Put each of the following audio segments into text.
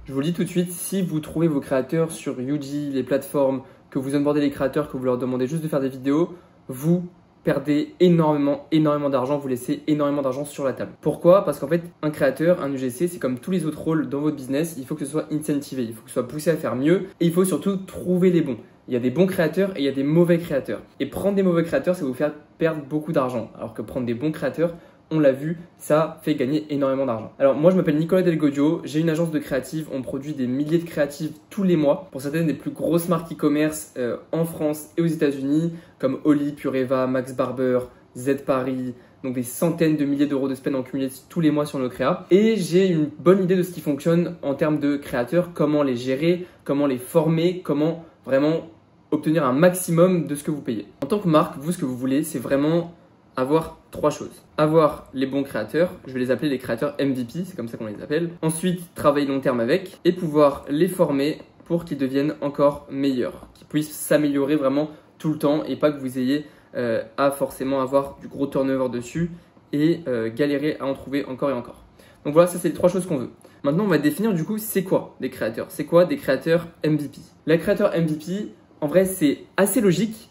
Je vous le dis tout de suite, si vous trouvez vos créateurs sur Yuji, les plateformes, que vous onboardez les créateurs, que vous leur demandez juste de faire des vidéos, vous perdez énormément d'argent, vous laissez énormément d'argent sur la table. Pourquoi? Parce qu'en fait, un créateur, un UGC, c'est comme tous les autres rôles dans votre business, il faut que ce soit incentivé, il faut que ce soit poussé à faire mieux et il faut surtout trouver les bons. Il y a des bons créateurs et il y a des mauvais créateurs. Et prendre des mauvais créateurs, ça va vous faire perdre beaucoup d'argent. Alors que prendre des bons créateurs, on l'a vu, ça fait gagner énormément d'argent. Alors moi je m'appelle Nicolas Delgodio, j'ai une agence de créatives, on produit des milliers de créatives tous les mois pour certaines des plus grosses marques e-commerce en France et aux États-Unis comme Oli, Pureva, Max Barber, Z Paris, donc des centaines de milliers d'euros de spend en cumulé tous les mois sur nos créas. Et j'ai une bonne idée de ce qui fonctionne en termes de créateurs, comment les gérer, comment les former, comment vraiment obtenir un maximum de ce que vous payez. En tant que marque, vous ce que vous voulez, c'est vraiment avoir trois choses. Avoir les bons créateurs, je vais les appeler les créateurs MVP, c'est comme ça qu'on les appelle. Ensuite, travailler long terme avec et pouvoir les former pour qu'ils deviennent encore meilleurs, qu'ils puissent s'améliorer vraiment tout le temps et pas que vous ayez à forcément avoir du gros turnover dessus et galérer à en trouver encore et encore. Donc voilà, ça c'est les trois choses qu'on veut. Maintenant, on va définir du coup c'est quoi des créateurs. C'est quoi des créateurs MVP? Les créateurs MVP, en vrai, c'est assez logique.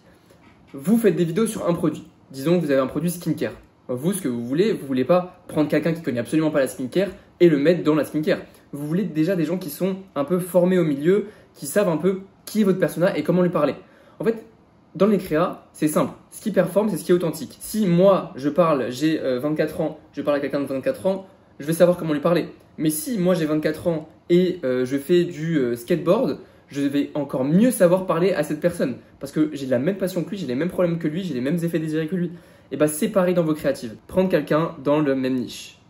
Vous faites des vidéos sur un produit. Disons que vous avez un produit skincare. Vous, ce que vous voulez pas prendre quelqu'un qui connaît absolument pas la skincare et le mettre dans la skincare. Vous voulez déjà des gens qui sont un peu formés au milieu, qui savent un peu qui est votre persona et comment lui parler. En fait, dans les créas, c'est simple. Ce qui performe, c'est ce qui est authentique. Si moi, je parle, j'ai 24 ans, je parle à quelqu'un de 24 ans, je vais savoir comment lui parler. Mais si moi, j'ai 24 ans et je fais du skateboard, je vais encore mieux savoir parler à cette personne parce que j'ai la même passion que lui, j'ai les mêmes problèmes que lui, j'ai les mêmes effets désirés que lui. Et bah c'est pareil dans vos créatives. Prendre quelqu'un dans le même niche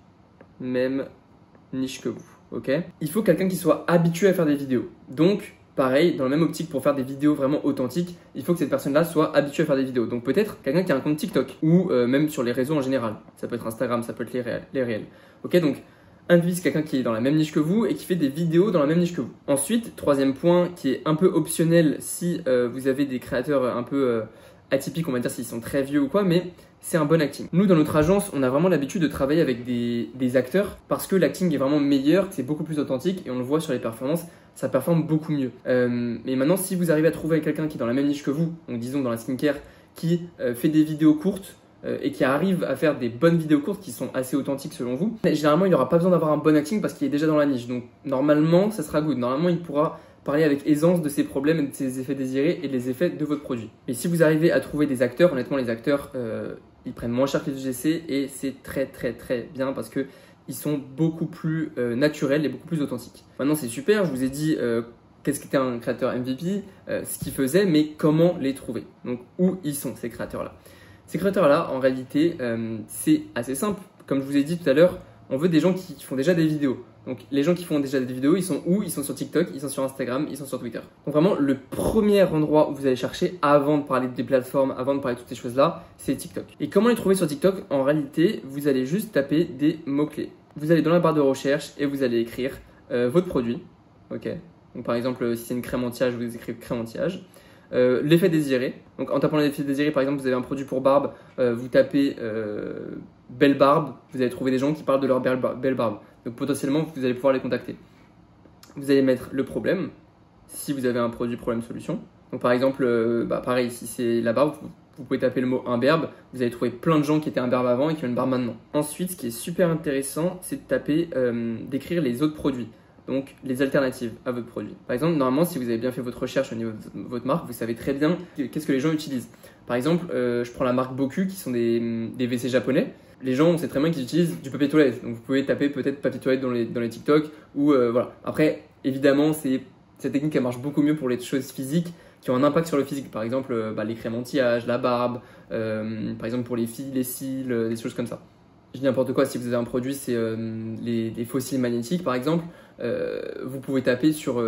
que vous, ok? Il faut quelqu'un qui soit habitué à faire des vidéos. Donc pareil, dans la même optique pour faire des vidéos vraiment authentiques, il faut que cette personne-là soit habituée à faire des vidéos. Donc peut-être quelqu'un qui a un compte TikTok ou même sur les réseaux en général. Ça peut être Instagram, ça peut être les réels. Ok, donc individu, c'est quelqu'un qui est dans la même niche que vous et qui fait des vidéos dans la même niche que vous. Ensuite, troisième point qui est un peu optionnel si vous avez des créateurs un peu atypiques, on va dire s'ils sont très vieux ou quoi, mais c'est un bon acting. Nous, dans notre agence, on a vraiment l'habitude de travailler avec des acteurs parce que l'acting est vraiment meilleur, c'est beaucoup plus authentique et on le voit sur les performances, ça performe beaucoup mieux. Mais maintenant, si vous arrivez à trouver quelqu'un qui est dans la même niche que vous, donc disons dans la skincare, qui fait des vidéos courtes, et qui arrive à faire des bonnes vidéos courtes qui sont assez authentiques selon vous, généralement il n'y aura pas besoin d'avoir un bon acting parce qu'il est déjà dans la niche. Donc normalement ça sera good. Normalement il pourra parler avec aisance de ses problèmes et de ses effets désirés et des effets de votre produit. Et si vous arrivez à trouver des acteurs, honnêtement les acteurs ils prennent moins cher que les UGC et c'est très bien parce que ils sont beaucoup plus naturels et beaucoup plus authentiques. Maintenant c'est super, je vous ai dit qu'est-ce qu'était un créateur MVP, ce qu'ils faisaient, mais comment les trouver. Donc où ils sont ces créateurs-là. Ces créateurs-là, en réalité, c'est assez simple. Comme je vous ai dit tout à l'heure, on veut des gens qui font déjà des vidéos. Donc les gens qui font déjà des vidéos, ils sont où? Ils sont sur TikTok, ils sont sur Instagram, ils sont sur Twitter. Donc vraiment, le premier endroit où vous allez chercher avant de parler des plateformes, avant de parler de toutes ces choses-là, c'est TikTok. Et comment les trouver sur TikTok? En réalité, vous allez juste taper des mots-clés. Vous allez dans la barre de recherche et vous allez écrire votre produit. Ok. Donc par exemple, si c'est une crème anti-âge, vous écrivez crème anti-âge. L'effet désiré, donc en tapant l'effet désiré, par exemple vous avez un produit pour barbe, vous tapez belle barbe, vous allez trouver des gens qui parlent de leur belle barbe, donc potentiellement vous allez pouvoir les contacter. Vous allez mettre le problème, si vous avez un produit problème solution, donc par exemple pareil, si c'est la barbe, vous pouvez taper le mot imberbe, vous allez trouver plein de gens qui étaient imberbes avant et qui ont une barbe maintenant. Ensuite, ce qui est super intéressant, c'est de taper, d'écrire les autres produits. Donc les alternatives à votre produit. Par exemple, normalement, si vous avez bien fait votre recherche au niveau de votre marque, vous savez très bien qu'est-ce que les gens utilisent. Par exemple, je prends la marque Boku qui sont des WC japonais. Les gens, on sait très bien qu'ils utilisent du papier toilette. Donc vous pouvez taper peut-être papier toilette dans les TikTok ou voilà. Après, évidemment, cette technique elle marche beaucoup mieux pour les choses physiques qui ont un impact sur le physique. Par exemple, les crèmes anti-âge, la barbe, par exemple pour les filles, les cils, des choses comme ça. Je dis n'importe quoi, si vous avez un produit, c'est les fossiles magnétiques par exemple, vous pouvez taper sur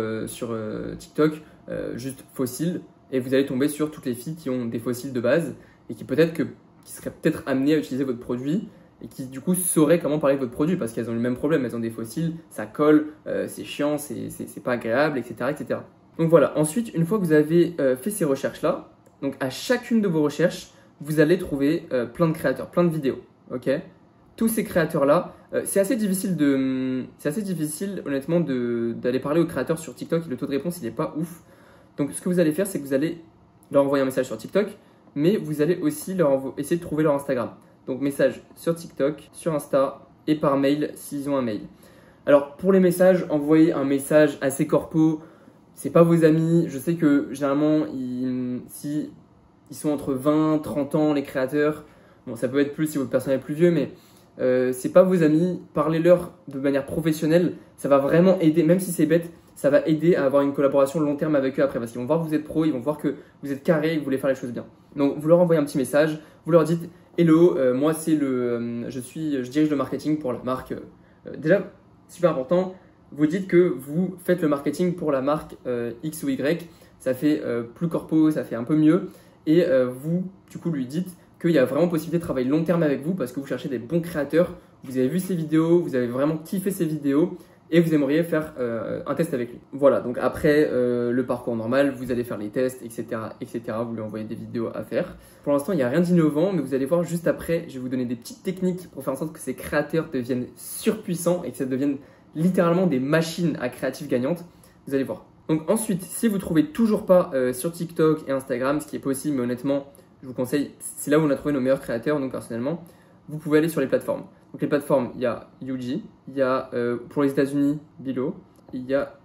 TikTok juste fossiles et vous allez tomber sur toutes les filles qui ont des fossiles de base et qui seraient peut-être amenées à utiliser votre produit et qui du coup sauraient comment parler de votre produit parce qu'elles ont le même problème, elles ont des fossiles, ça colle, c'est chiant, c'est pas agréable, etc. Donc voilà, ensuite une fois que vous avez fait ces recherches-là, donc à chacune de vos recherches, vous allez trouver plein de créateurs, plein de vidéos, ok? tous ces créateurs-là, c'est assez difficile honnêtement d'aller parler aux créateurs sur TikTok. Le taux de réponse, il n'est pas ouf. Donc ce que vous allez faire, c'est que vous allez leur envoyer un message sur TikTok, mais vous allez aussi essayer de trouver leur Instagram. Donc message sur TikTok, sur Insta et par mail s'ils ont un mail. Alors pour les messages, envoyez un message assez corpo. C'est pas vos amis. Je sais que généralement, si ils sont entre 20 30 ans, les créateurs, bon, ça peut être plus si votre personne est plus vieux, mais c'est pas vos amis. Parlez-leur de manière professionnelle. Ça va vraiment aider, même si c'est bête, ça va aider à avoir une collaboration long terme avec eux après. Parce qu'ils vont voir que vous êtes pro, ils vont voir que vous êtes carré et que vous voulez faire les choses bien. Donc vous leur envoyez un petit message, vous leur dites hello, moi c'est je dirige le marketing pour la marque. Déjà, super important, vous dites que vous faites le marketing pour la marque X ou Y. Ça fait plus corpo, ça fait un peu mieux. Et vous, du coup, lui dites qu'il y a vraiment possibilité de travailler long terme avec vous parce que vous cherchez des bons créateurs. Vous avez vu ses vidéos, vous avez vraiment kiffé ses vidéos et vous aimeriez faire un test avec lui. Voilà, donc après le parcours normal, vous allez faire les tests, etc., etc. Vous lui envoyez des vidéos à faire. Pour l'instant, il n'y a rien d'innovant, mais vous allez voir juste après, je vais vous donner des petites techniques pour faire en sorte que ces créateurs deviennent surpuissants et que ça devienne littéralement des machines à créatives gagnantes. Vous allez voir. Donc ensuite, si vous ne trouvez toujours pas sur TikTok et Instagram, ce qui est possible, mais honnêtement, je vous conseille, c'est là où on a trouvé nos meilleurs créateurs, donc personnellement, vous pouvez aller sur les plateformes. Donc les plateformes, il y a Yuji, il y a pour les États-Unis, Bilo, il y a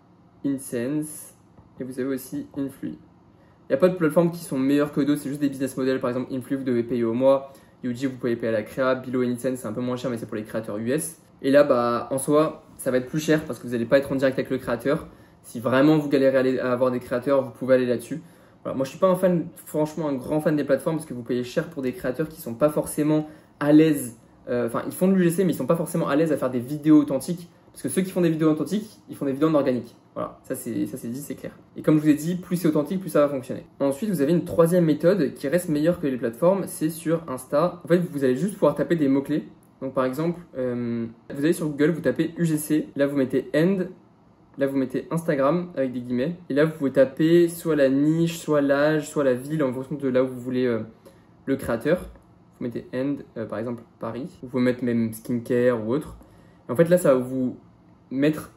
Insense, et vous avez aussi Influi. Il n'y a pas de plateformes qui sont meilleures que d'autres, c'est juste des business models. Par exemple, Influi, vous devez payer au mois, Yuji, vous pouvez payer à la créa, Bilo et Insense, c'est un peu moins cher, mais c'est pour les créateurs US. Et là, bah, en soi, ça va être plus cher parce que vous n'allez pas être en direct avec le créateur. Si vraiment vous galérez à avoir des créateurs, vous pouvez aller là-dessus. Voilà, moi, je suis pas franchement un grand fan des plateformes parce que vous payez cher pour des créateurs qui sont pas forcément à l'aise. Enfin, ils font de l'UGC, mais ils sont pas forcément à l'aise à faire des vidéos authentiques. Parce que ceux qui font des vidéos authentiques, ils font des vidéos en organique. Voilà, ça c'est dit, c'est clair. Et comme je vous ai dit, plus c'est authentique, plus ça va fonctionner. Ensuite, vous avez une troisième méthode qui reste meilleure que les plateformes, c'est sur Insta. En fait, vous allez juste pouvoir taper des mots-clés. Donc par exemple, vous allez sur Google, vous tapez UGC, là vous mettez end. Là, vous mettez Instagram avec des guillemets. Et là, vous pouvez taper soit la niche, soit l'âge, soit la ville en fonction de là où vous voulez le créateur. Vous mettez end, par exemple, Paris. Vous pouvez mettre même skincare ou autre. Et en fait, là, ça va vous mettre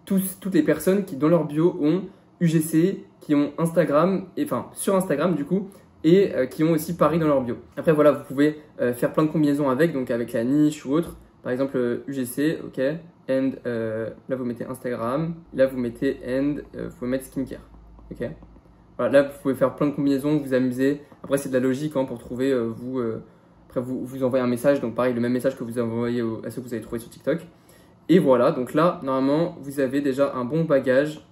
toutes les personnes qui, dans leur bio, ont UGC, qui ont Instagram, enfin, sur Instagram, du coup, et qui ont aussi Paris dans leur bio. Après, voilà, vous pouvez faire plein de combinaisons avec, donc avec la niche ou autre. Par exemple, UGC, ok. And, là vous mettez Instagram, là vous mettez and, vous pouvez mettre skincare, ok. Voilà, là vous pouvez faire plein de combinaisons, vous amuser. Après c'est de la logique pour trouver, après vous envoyez un message, donc pareil le même message que vous envoyez à ceux que vous avez trouvé sur TikTok. Et voilà, donc là normalement vous avez déjà un bon bagage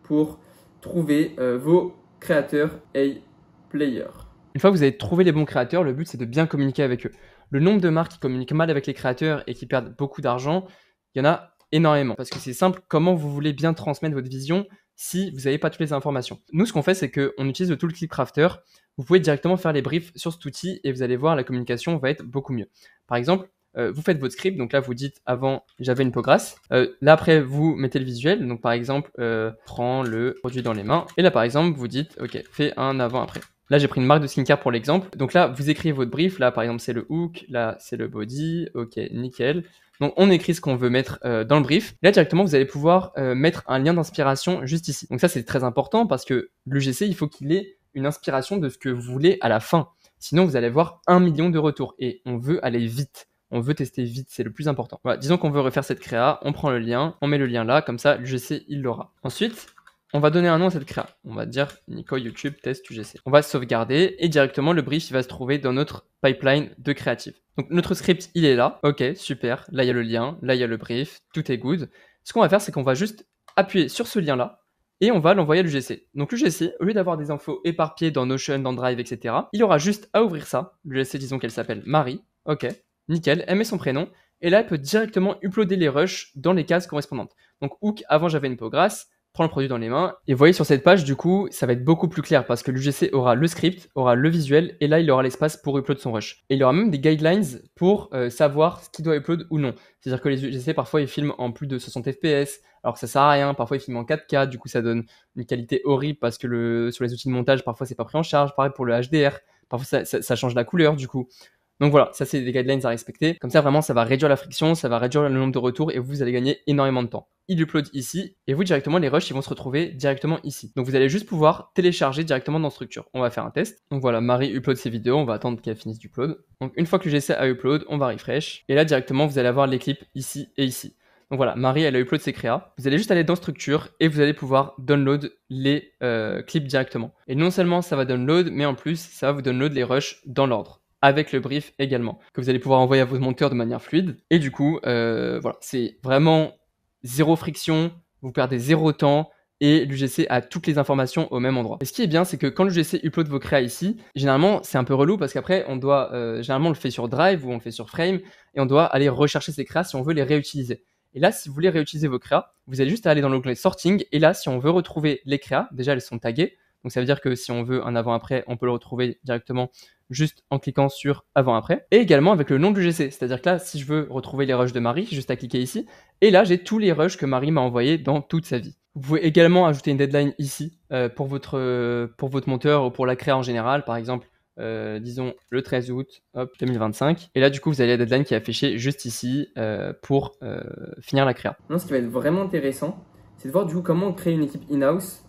pour trouver vos créateurs et players. Une fois que vous avez trouvé les bons créateurs, le but c'est de bien communiquer avec eux. Le nombre de marques qui communiquent mal avec les créateurs et qui perdent beaucoup d'argent, il y en a énormément. Parce que c'est simple, comment vous voulez bien transmettre votre vision si vous n'avez pas toutes les informations. Nous, ce qu'on fait, c'est qu'on utilise le tool Clipcrafter. Vous pouvez directement faire les briefs sur cet outil et vous allez voir, la communication va être beaucoup mieux. Par exemple, vous faites votre script. Donc là, vous dites avant, j'avais une peau grasse. Là, après, vous mettez le visuel. Donc par exemple, prends le produit dans les mains. Et là, par exemple, vous dites, OK, fais un avant-après. Là, j'ai pris une marque de skincare pour l'exemple. Donc là, vous écrivez votre brief. Là, par exemple, c'est le hook. Là, c'est le body. OK, nickel. Donc, on écrit ce qu'on veut mettre dans le brief. Là, directement, vous allez pouvoir mettre un lien d'inspiration juste ici. Donc ça, c'est très important parce que l'UGC, il faut qu'il ait une inspiration de ce que vous voulez à la fin. Sinon, vous allez avoir 1 million de retours. Et on veut aller vite. On veut tester vite, c'est le plus important. Voilà, disons qu'on veut refaire cette créa. On prend le lien, on met le lien là. Comme ça, l'UGC, il l'aura. Ensuite, on va donner un nom à cette créa. On va dire Nico YouTube test UGC. On va sauvegarder et directement le brief il va se trouver dans notre pipeline de créatif. Donc notre script il est là. Ok, super. Là il y a le lien, là il y a le brief, tout est good. Ce qu'on va faire c'est qu'on va juste appuyer sur ce lien là et on va l'envoyer à l'UGC. Donc l'UGC, au lieu d'avoir des infos éparpillées dans Notion, dans Drive, etc., il aura juste à ouvrir ça. L'UGC, disons qu'elle s'appelle Marie. Ok, nickel. Elle met son prénom et là elle peut directement uploader les rushs dans les cases correspondantes. Donc hook, avant j'avais une peau grasse. Prends le produit dans les mains. Et vous voyez sur cette page, du coup, ça va être beaucoup plus clair parce que l'UGC aura le script, aura le visuel, et là, il aura l'espace pour upload son rush. Et il aura même des guidelines pour savoir ce qu'il doit upload ou non. C'est-à-dire que les UGC, parfois, ils filment en plus de 60 fps, alors que ça sert à rien. Parfois, ils filment en 4K, du coup, ça donne une qualité horrible parce que sur les outils de montage, parfois, c'est pas pris en charge. Pareil pour le HDR, parfois, ça change la couleur, du coup. Donc voilà, ça c'est des guidelines à respecter. Comme ça, vraiment, ça va réduire la friction, ça va réduire le nombre de retours et vous allez gagner énormément de temps. Il upload ici et vous directement, les rushs, ils vont se retrouver directement ici. Donc vous allez juste pouvoir télécharger directement dans Structure. On va faire un test. Donc voilà, Marie upload ses vidéos, on va attendre qu'elle finisse d'upload. Donc une fois que l'UGC a upload, on va refresh. Et là, directement, vous allez avoir les clips ici et ici. Donc voilà, Marie, elle a upload ses créas. Vous allez juste aller dans Structure et vous allez pouvoir download les clips directement. Et non seulement ça va download, mais en plus, ça va vous download les rushs dans l'ordre, avec le brief également, que vous allez pouvoir envoyer à vos monteurs de manière fluide. Et du coup, voilà, c'est vraiment zéro friction, vous perdez zéro temps, et l'UGC a toutes les informations au même endroit. Et ce qui est bien, c'est que quand l'UGC upload vos créas ici, généralement, c'est un peu relou parce qu'après, on doit, généralement, on le fait sur Drive ou on le fait sur Frame, et on doit aller rechercher ces créas si on veut les réutiliser. Et là, si vous voulez réutiliser vos créas, vous allez juste aller dans l'onglet Sorting, et là, si on veut retrouver les créas, déjà, elles sont taguées, donc ça veut dire que si on veut un avant-après, on peut le retrouver directement juste en cliquant sur avant-après. Et également avec le nom de l'UGC, c'est-à-dire que là, si je veux retrouver les rushs de Marie, j'ai juste à cliquer ici. Et là, j'ai tous les rushs que Marie m'a envoyés dans toute sa vie. Vous pouvez également ajouter une deadline ici pour votre monteur ou pour la créa en général. Par exemple, disons le 13 août 2025. Et là, du coup, vous avez la deadline qui est affichée juste ici pour finir la créa. Non, ce qui va être vraiment intéressant, c'est de voir du coup comment on crée une équipe in-house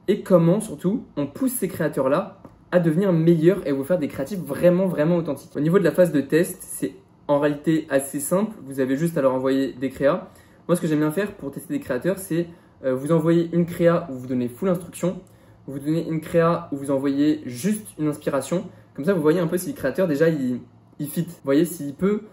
et comment surtout on pousse ces créateurs-là à devenir meilleurs et vous faire des créatifs vraiment authentiques. Au niveau de la phase de test, c'est en réalité assez simple. Vous avez juste à leur envoyer des créas. Moi, ce que j'aime bien faire pour tester des créateurs, c'est vous envoyer une créa où vous donnez full instruction, vous donnez une créa où vous envoyez juste une inspiration. Comme ça, vous voyez un peu si le créateur, déjà, il fit. Vous voyez s'il peut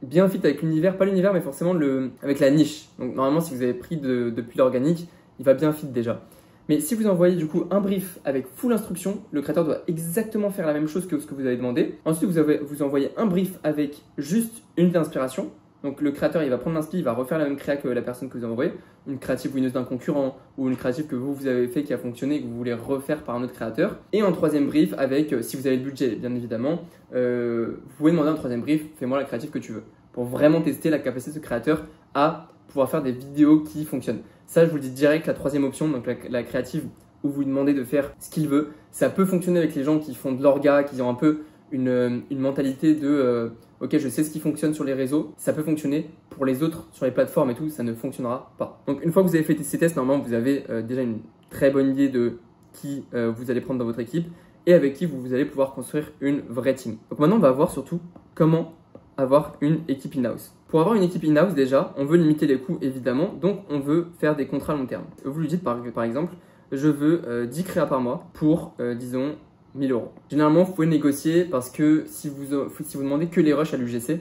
bien fit avec l'univers, pas l'univers, mais forcément avec la niche. Donc, normalement, si vous avez pris depuis l'organique, il va bien fit déjà. Mais si vous envoyez du coup un brief avec full instruction, le créateur doit exactement faire la même chose que ce que vous avez demandé. Ensuite, vous envoyez un brief avec juste une inspiration. Donc le créateur, il va prendre l'inspi, il va refaire la même créa que la personne que vous avez envoyée. Une créative winneuse d'un concurrent ou une créative que vous avez fait qui a fonctionné et que vous voulez refaire par un autre créateur. Et un troisième brief avec, si vous avez le budget, bien évidemment, vous pouvez demander un troisième brief, fais-moi la créative que tu veux. Pour vraiment tester la capacité de ce créateur à pouvoir faire des vidéos qui fonctionnent. Ça, je vous le dis direct, la troisième option, donc la créative où vous lui demandez de faire ce qu'il veut, ça peut fonctionner avec les gens qui font de l'orga, qui ont un peu une mentalité de ok, je sais ce qui fonctionne sur les réseaux, ça peut fonctionner. Pour les autres, sur les plateformes et tout, ça ne fonctionnera pas. Donc une fois que vous avez fait ces tests, normalement, vous avez déjà une très bonne idée de qui vous allez prendre dans votre équipe et avec qui vous allez pouvoir construire une vraie team. Donc maintenant, on va voir surtout comment avoir une équipe in-house. Pour avoir une équipe in-house, déjà, on veut limiter les coûts, évidemment, donc on veut faire des contrats long terme. Vous lui dites par exemple, je veux 10 créas par mois pour, disons, 1 000 €. Généralement, vous pouvez négocier parce que si vous demandez que les rushs à l'UGC,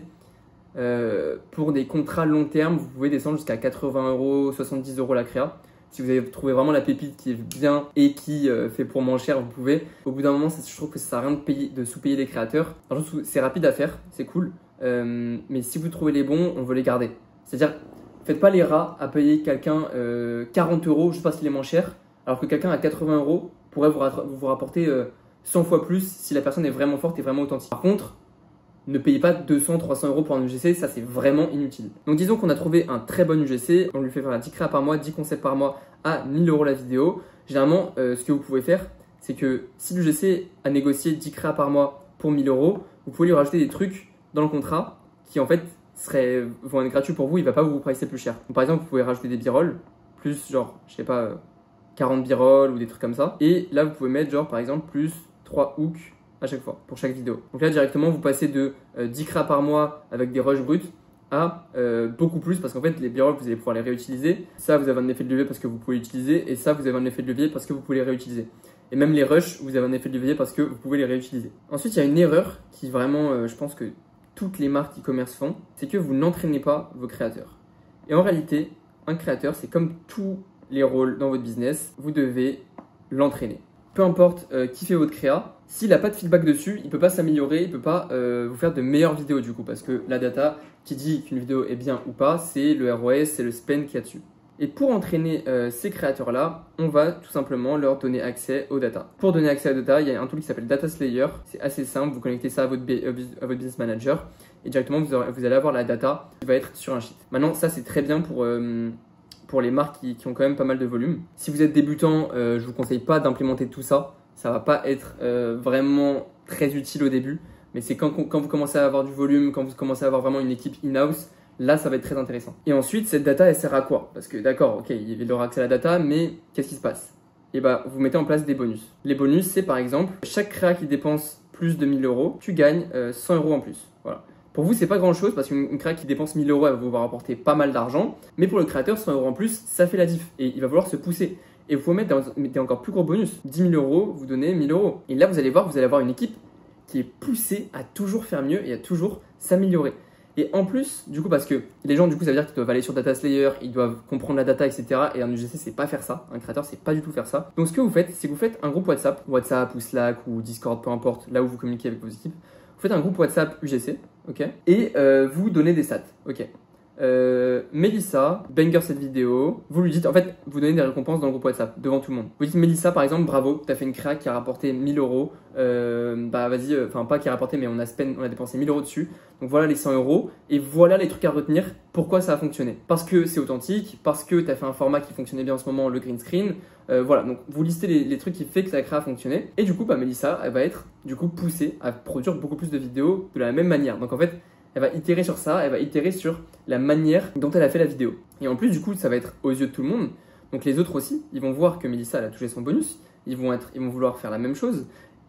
pour des contrats long terme, vous pouvez descendre jusqu'à 80 €, 70 € la créa. Si vous avez trouvé vraiment la pépite qui est bien et qui fait pour moins cher, vous pouvez. Au bout d'un moment, je trouve que ça sert à rien de sous-payer les créateurs. C'est rapide à faire, c'est cool. Mais si vous trouvez les bons, on veut les garder. C'est-à-dire, faites pas les rats à payer quelqu'un 40 € juste parce qu'il est moins cher, alors que quelqu'un à 80 € pourrait vous rapporter 100 fois plus si la personne est vraiment forte et vraiment authentique. Par contre, ne payez pas 200, 300 € pour un UGC, ça c'est vraiment inutile. Donc disons qu'on a trouvé un très bon UGC, on lui fait faire 10 créas par mois, 10 concepts par mois à 1 000 € la vidéo. Généralement, ce que vous pouvez faire, c'est que si l'UGC a négocié 10 créas par mois pour 1 000 €, vous pouvez lui rajouter des trucs dans le contrat qui en fait vont être gratuits pour vous, il ne va pas vous pricer plus cher. Donc, par exemple, vous pouvez rajouter des b-rolls, plus genre, je sais pas, 40 b-rolls ou des trucs comme ça. Et là, vous pouvez mettre genre par exemple plus 3 hooks à chaque fois, pour chaque vidéo. Donc là, directement, vous passez de 10 créas par mois avec des rushs bruts à beaucoup plus parce qu'en fait, les b-rolls, vous allez pouvoir les réutiliser. Ça, vous avez un effet de levier parce que vous pouvez l'utiliser. Et ça, vous avez un effet de levier parce que vous pouvez les réutiliser. Et même les rushs, vous avez un effet de levier parce que vous pouvez les réutiliser. Ensuite, il y a une erreur qui vraiment, je pense que toutes les marques e-commerce font, c'est que vous n'entraînez pas vos créateurs. Et en réalité, un créateur, c'est comme tous les rôles dans votre business, vous devez l'entraîner. Peu importe qui fait votre créa, s'il n'a pas de feedback dessus, il ne peut pas s'améliorer, il ne peut pas vous faire de meilleures vidéos du coup, parce que la data qui dit qu'une vidéo est bien ou pas, c'est le ROS, c'est le spend qu'il y a dessus. Et pour entraîner ces créateurs-là, on va tout simplement leur donner accès aux data. Pour donner accès à data, il y a un tool qui s'appelle Data Slayer. C'est assez simple, vous connectez ça à votre business manager et directement vous allez avoir la data qui va être sur un sheet. Maintenant, ça c'est très bien pour les marques qui ont quand même pas mal de volume. Si vous êtes débutant, je vous conseille pas d'implémenter tout ça. Ça va pas être vraiment très utile au début Mais c'est quand vous commencez à avoir du volume, quand vous commencez à avoir vraiment une équipe in-house, là, ça va être très intéressant. Et ensuite, cette data, elle sert à quoi? Parce que d'accord, ok, il aura accès à la data, mais qu'est-ce qui se passe? Et bah, vous mettez en place des bonus. Les bonus, c'est par exemple, chaque créa qui dépense plus de 1000 euros, tu gagnes 100 euros en plus. Voilà. Pour vous, c'est pas grand chose parce qu'une créa qui dépense 1000 euros, elle va vous rapporter pas mal d'argent. Mais pour le créateur, 100 euros en plus, ça fait la diff. Et il va vouloir se pousser. Et vous pouvez mettre des encore plus gros bonus. 10 000 euros, vous donnez 1000 euros. Et là, vous allez voir, vous allez avoir une équipe qui est poussée à toujours faire mieux et à toujours s'améliorer. Et en plus, du coup, parce que les gens, du coup, ça veut dire qu'ils doivent aller sur Data Slayer, ils doivent comprendre la data, etc. Et un UGC, c'est pas faire ça. Un créateur, c'est pas du tout faire ça. Donc, ce que vous faites, c'est que vous faites un groupe WhatsApp ou Slack ou Discord, peu importe, là où vous communiquez avec vos équipes. Vous faites un groupe WhatsApp UGC, ok, et vous donnez des stats, ok. Mélissa, banger cette vidéo. Vous lui dites, en fait, vous donnez des récompenses dans le groupe WhatsApp devant tout le monde. Vous dites, Mélissa, par exemple, bravo, t'as fait une créa qui a rapporté 1000 euros. Bah vas-y, enfin pas qui a rapporté, mais on a dépensé 1000 euros dessus. Donc voilà les 100 euros. Et voilà les trucs à retenir. Pourquoi ça a fonctionné? Parce que c'est authentique, parce que t'as fait un format qui fonctionnait bien en ce moment, le green screen. Voilà, donc vous listez les trucs qui fait que la créa a fonctionné. Et du coup, bah, Mélissa, elle va être du coup poussée à produire beaucoup plus de vidéos de la même manière. Donc en fait, elle va itérer sur ça, elle va itérer sur la manière dont elle a fait la vidéo. Et en plus, du coup, ça va être aux yeux de tout le monde. Donc les autres aussi, ils vont voir que Mélissa, elle a touché son bonus. Ils vont vouloir faire la même chose.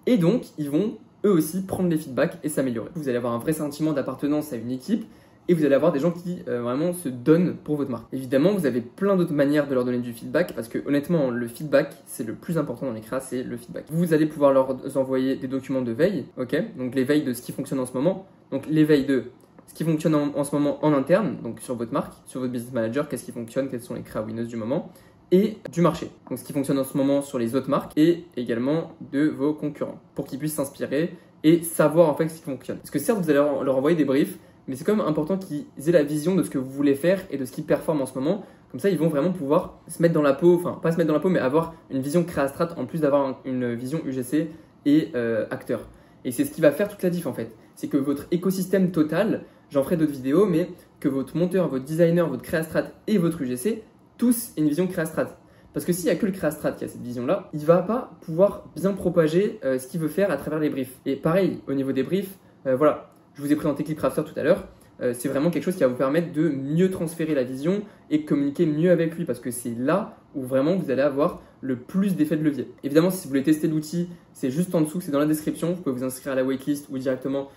Et donc, ils vont eux aussi prendre les feedbacks et s'améliorer. Vous allez avoir un vrai sentiment d'appartenance à une équipe et vous allez avoir des gens qui vraiment se donnent pour votre marque. Évidemment, vous avez plein d'autres manières de leur donner du feedback parce que honnêtement, le feedback, c'est le plus important dans les créas, c'est le feedback. Vous allez pouvoir leur envoyer des documents de veille, ok? Donc les veilles de ce qui fonctionne en ce moment. Donc les veilles de ce qui fonctionne en ce moment en interne, donc sur votre marque, sur votre business manager, qu'est-ce qui fonctionne, quelles sont les créas winners du moment, et du marché. Donc ce qui fonctionne en ce moment sur les autres marques et également de vos concurrents pour qu'ils puissent s'inspirer et savoir en fait ce qui fonctionne. Parce que certes, vous allez leur envoyer des briefs, mais c'est quand même important qu'ils aient la vision de ce que vous voulez faire et de ce qui performe en ce moment. Comme ça, ils vont vraiment pouvoir se mettre dans la peau, enfin pas se mettre dans la peau, mais avoir une vision créastrat en plus d'avoir une vision UGC et acteur. Et c'est ce qui va faire toute la diff en fait. C'est que votre écosystème total, j'en ferai d'autres vidéos, mais que votre monteur, votre designer, votre créastrat et votre UGC, tous aient une vision créastrat. Parce que s'il n'y a que le créastrat qui a cette vision-là, il ne va pas pouvoir bien propager ce qu'il veut faire à travers les briefs. Et pareil, au niveau des briefs, voilà, je vous ai présenté Clipcrafter tout à l'heure, c'est vraiment quelque chose qui va vous permettre de mieux transférer la vision et communiquer mieux avec lui parce que c'est là où vraiment vous allez avoir le plus d'effet de levier. Évidemment, si vous voulez tester l'outil, c'est juste en dessous, c'est dans la description. Vous pouvez vous inscrire à la waitlist ou directement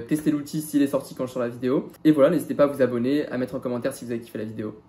tester l'outil s'il est sorti quand je sors la vidéo. Et voilà, n'hésitez pas à vous abonner, à mettre en commentaire si vous avez kiffé la vidéo.